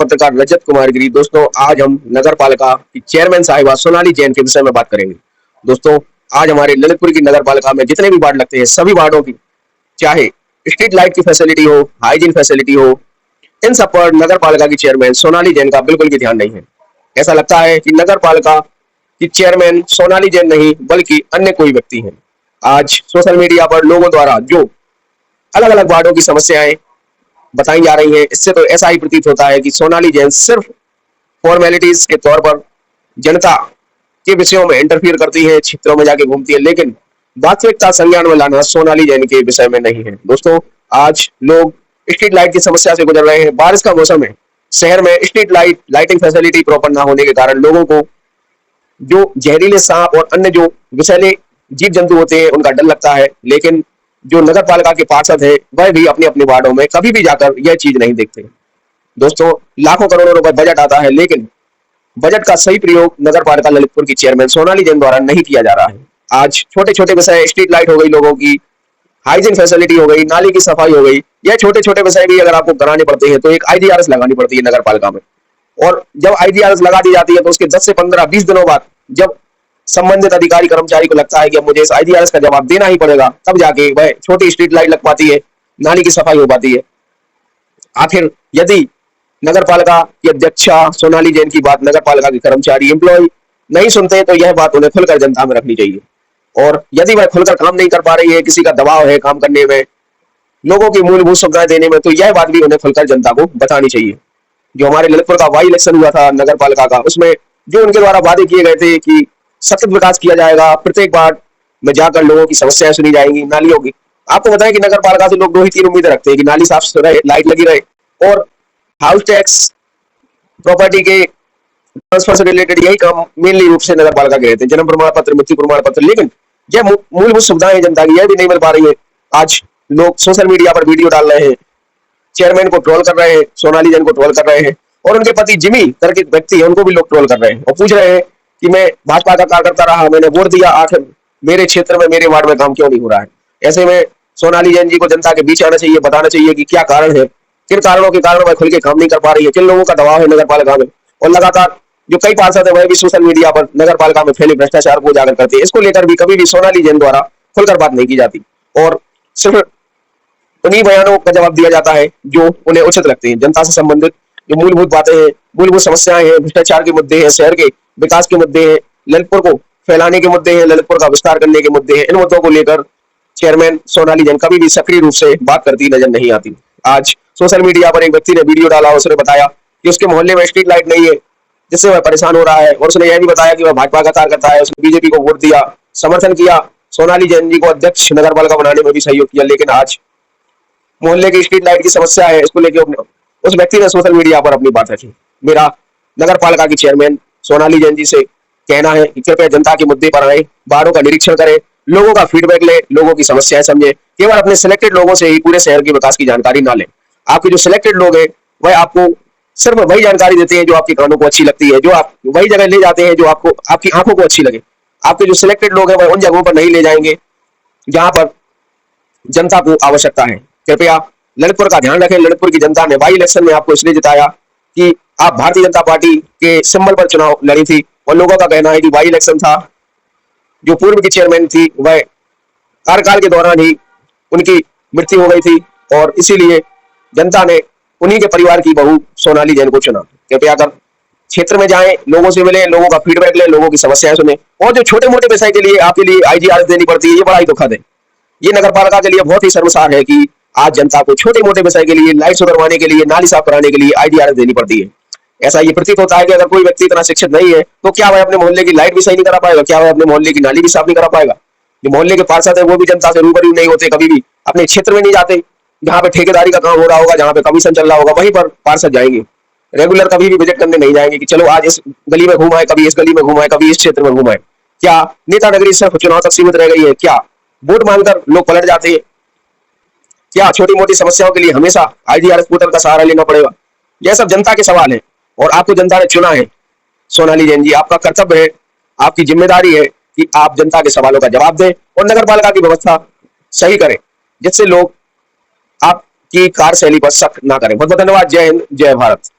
पत्रकार रजत कुमार गिरी। दोस्तों, आज हम नगर पालिका की चेयरमैन साहिबा सोनाली जैन के विषय में बात करेंगे। दोस्तों, आज हमारे ललितपुर की नगर पालिका में जितने भी वार्ड लगते हैं, सभी वार्डों की चाहे स्ट्रीट लाइट की फैसिलिटी हो, हाइजीन फैसिलिटी हो, इन सब पर नगर पालिका की चेयरमैन सोनाली जैन का बिल्कुल भी ध्यान नहीं है। ऐसा लगता है कि नगर पालिका की चेयरमैन सोनाली जैन नहीं बल्कि अन्य कोई व्यक्ति है। आज सोशल मीडिया पर लोगों द्वारा जो अलग अलग वार्डों की समस्याएं बताई जा रही हैं, इससे तो ऐसा ही प्रतीत होता है कि सोनाली जैन सिर्फ फॉर्मेलिटीज के तौर पर जनता के विषयों में इंटरफियर करती है, क्षेत्रों में जाके घूमती है, लेकिन वास्तविकता संज्ञान में लाना सोनाली जैन के विषय में नहीं है। दोस्तों, आज लोग स्ट्रीट लाइट की समस्या से गुजर रहे हैं। बारिश का मौसम है, शहर में स्ट्रीट लाइटिंग फैसिलिटी प्रॉपर ना होने के कारण लोगों को जो जहरीले सांप और अन्य जो विषैले जीव जंतु होते हैं उनका डर लगता है, लेकिन जो नगर पालिका के पार्षद है वह भी अपने अपने वार्डों में कभी भी जाकर यह चीज नहीं देखते। दोस्तों, लाखों करोड़ों रुपए बजट आता है, लेकिन बजट का सही प्रयोग नगर पालिका ललितपुर की चेयरमैन सोनाली जैन द्वारा नहीं किया जा रहा है। आज छोटे छोटे विषय, स्ट्रीट लाइट हो गई लोगों की, हाइजीन फैसिलिटी हो गई, नाली की सफाई हो गई, यह छोटे छोटे विषय भी अगर आपको कराने पड़ते हैं तो एक आईजीआरएस लगानी पड़ती है नगर पालिका में। और जब आईजीआरएस लगा दी जाती है तो उसके 10 से 15-20 दिनों बाद जब संबंधित अधिकारी कर्मचारी को लगता है कि अब मुझे इस आईजीआरएस का जवाब देना ही पड़ेगा, तब जाके वह छोटी स्ट्रीट लाइट लग पाती है, नाली की सफाई हो पाती है। आखिर यदि नगर पालिका की अध्यक्षा सोनाली जैन की बात नगर पालिका के कर्मचारी एम्प्लॉय नहीं सुनते तो यह बात उन्हें खुलकर जनता में रखनी चाहिए। और यदि वह खुलकर काम नहीं कर पा रही है, किसी का दबाव है काम करने में, लोगों की मूलभूत सुविधाएं देने में, तो यह बात भी उन्हें खुलकर जनता को बतानी चाहिए। जो हमारे ललितपुर का वाई इलेक्शन हुआ था नगर पालिका का, उसमें जो उनके द्वारा वादे किए गए थे कि सतत विकास किया जाएगा, प्रत्येक वार्ड में जाकर लोगों की समस्याएं सुनी जाएंगी, नालियों की। आपको बताएं कि नगर पालिका से लोग 2 ही 3 उम्मीदें रखते हैं कि नाली साफ रहे, लाइट लगी रहे और हाउस टैक्स, प्रॉपर्टी के ट्रांसफर से रिलेटेड यही काम मेनली रूप से नगर पालिका के रहते हैं, जन्म प्रमाण पत्र, मृत्यु प्रमाण पत्र। लेकिन यह मूलभूत सुविधाएं जनता की यह भी नहीं मिल पा रही है। आज लोग सोशल मीडिया पर वीडियो डाल रहे हैं, चेयरमैन को ट्रोल कर रहे हैं, सोनाली जैन को ट्रोल कर रहे हैं, और उनके पति जिमी करके व्यक्ति है उनको भी लोग ट्रोल कर रहे हैं और पूछ रहे हैं कि मैं भाजपा का कार्यकर्ता रहा, मैंने वोट दिया, आखिर मेरे क्षेत्र में, मेरे वार्ड में काम क्यों नहीं हो रहा है। ऐसे में सोनाली जैन जी को जनता के बीच आना चाहिए, बताना चाहिए कि क्या कारण है, किन कारणों के कारण वह खुल के काम नहीं कर पा रही है, किन लोगों का दबाव है नगर पालिका में। और लगातार जो कई पार्षद है वह भी सोशल मीडिया पर नगर पालिका में फैले भ्रष्टाचार को उजागर करते हैं। इसको लेकर भी कभी भी सोनाली जैन द्वारा खुलकर बात नहीं की जाती और सिर्फ उन्हीं बयानों का जवाब दिया जाता है जो उन्हें उचित लगते हैं। जनता से संबंधित जो मूलभूत बातें हैं, मूलभूत समस्याएं हैं, भ्रष्टाचार के मुद्दे हैं, शहर के विकास के मुद्दे हैं, ललितपुर को फैलाने के मुद्दे हैं, ललितपुर का विस्तार करने के मुद्दे हैं, इन मुद्दों को लेकर चेयरमैन सोनाली जैन कभी भी सक्रिय रूप से बात करती नजर नहीं आती। आज सोशल मीडिया पर एक व्यक्ति ने वीडियो डाला, उसने बताया कि उसके मोहल्ले में स्ट्रीट लाइट नहीं है, जिससे वह परेशान हो रहा है, और उसने यह भी बताया कि वह भाजपा का कार्यकर्ता है, उसने बीजेपी को वोट दिया, समर्थन किया, सोनाली जैन जी को अध्यक्ष नगर पालिका बनाने में भी सहयोग किया, लेकिन आज मोहल्ले की स्ट्रीट लाइट की समस्या है, इसको लेकर उस व्यक्ति ने सोशल मीडिया पर अपनी बात रखी। मेरा नगर पालिका की चेयरमैन सोनाली जैन जी से कहना है कि कृपया जनता के मुद्दे पर आए, वार्डों का निरीक्षण करें, लोगों का फीडबैक ले, लोगों की समस्याएं समझे। केवल अपने सिलेक्टेड लोगों से ही पूरे शहर के विकास की जानकारी ना ले। आपके जो सिलेक्टेड लोग हैं वह आपको सिर्फ वही जानकारी देते हैं जो आपके कानों को अच्छी लगती है, जो आप वही जगह ले जाते हैं जो आपको, आपकी आंखों को अच्छी लगे। आपके जो सिलेक्टेड लोग हैं वह उन जगहों पर नहीं ले जाएंगे जहां पर जनता को आवश्यकता है। कृपया ललितपुर का ध्यान रखें। ललितपुर की जनता ने वाई इलेक्शन में आपको इसलिए जिताया कि आप भारतीय जनता पार्टी के सिंबल पर चुनाव लड़ी थी, और लोगों का कहना है कि वाई इलेक्शन था, जो पूर्व की चेयरमैन थी वह कार्यकाल के दौरान ही उनकी मृत्यु हो गई थी, और इसीलिए जनता ने उन्हीं के परिवार की बहू सोनाली जैन को चुना। कृपया कर क्षेत्र में जाएं, लोगों से मिलें, लोगों का फीडबैक लें, लोगों की समस्याएं सुने। और जो छोटे मोटे विषय के लिए आपके लिए आईजीआरएस देनी पड़ती है, ये बड़ा ही दुखद है। ये नगर पालिका के लिए बहुत ही शर्मसार है कि आज जनता को छोटे मोटे विषय के लिए, लाइट सुधरवाने के लिए, नाली साफ कराने के लिए आईजीआरएस देनी पड़ती है। ऐसा ये प्रतीत होता है कि अगर कोई व्यक्ति इतना शिक्षित नहीं है तो क्या वह अपने मोहल्ले की लाइट भी सही नहीं करा पाएगा, क्या वह अपने मोहल्ले की नाली भी साफ नहीं करा पाएगा। जो मोहल्ले के पार्षद है वो भी जनता से रूबरू नहीं होते, कभी भी अपने क्षेत्र में नहीं जाते, जहां पे ठेकेदारी का काम हो रहा होगा, जहां पे कमीशन चल रहा होगा, वहीं पर पार्षद जाएंगे। रेगुलर कभी भी विजिट करने नहीं जाएंगे कि चलो आज इस गली में घूमाए, कभी इस गली में घूमाए, कभी इस क्षेत्र में घूमाए। क्या नेता नगरी सिर्फ चुनाव तक सीमित रह गई है? क्या वोट मांगकर लोग पलट जाते हैं? क्या छोटी मोटी समस्याओं के लिए हमेशा आईजीआरएस पोर्टल का सहारा लेना पड़ेगा? यह सब जनता के सवाल है और आपको जनता ने चुना है। सोनाली जैन जी, आपका कर्तव्य है, आपकी जिम्मेदारी है कि आप जनता के सवालों का जवाब दें और नगर पालिका की व्यवस्था सही करें, जिससे लोग आपकी कार्यशैली पर शक ना करें। बहुत बहुत धन्यवाद। जय हिंद, जय भारत।